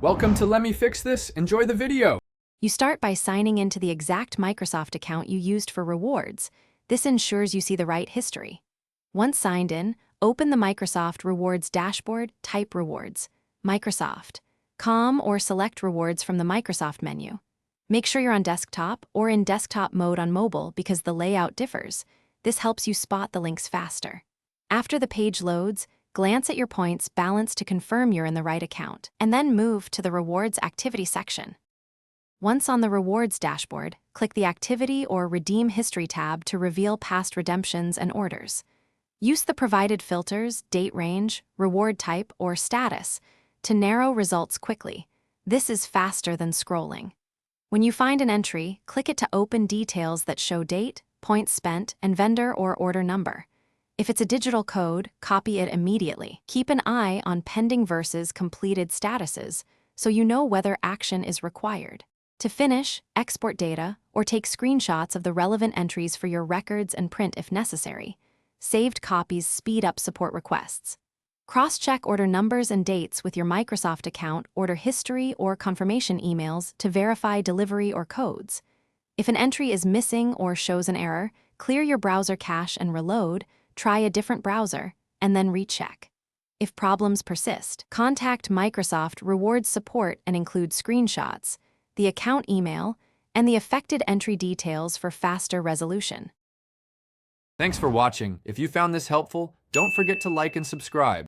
Welcome to Let Me Fix This. Enjoy the video. You start by signing into the exact Microsoft account you used for rewards. This ensures you see the right history. Once signed in, open the Microsoft Rewards dashboard, type Rewards, Microsoft.com, or select Rewards from the Microsoft menu. Make sure you're on desktop or in desktop mode on mobile because the layout differs. This helps you spot the links faster. After the page loads, glance at your points balance to confirm you're in the right account, and then move to the Rewards Activity section. Once on the Rewards dashboard, click the Activity or Redeem History tab to reveal past redemptions and orders. Use the provided filters, date range, reward type, or status to narrow results quickly. This is faster than scrolling. When you find an entry, click it to open details that show date, points spent, and vendor or order number. If it's a digital code, copy it immediately. Keep an eye on pending versus completed statuses so you know whether action is required. To finish, export data or take screenshots of the relevant entries for your records and print if necessary. Saved copies speed up support requests. Cross-check order numbers and dates with your Microsoft account, order history, or confirmation emails to verify delivery or codes. If an entry is missing or shows an error, clear your browser cache and reload, try a different browser, and then recheck. If problems persist, contact Microsoft Rewards support and include screenshots, the account email, and the affected entry details for faster resolution. Thanks for watching. If you found this helpful, don't forget to like and subscribe.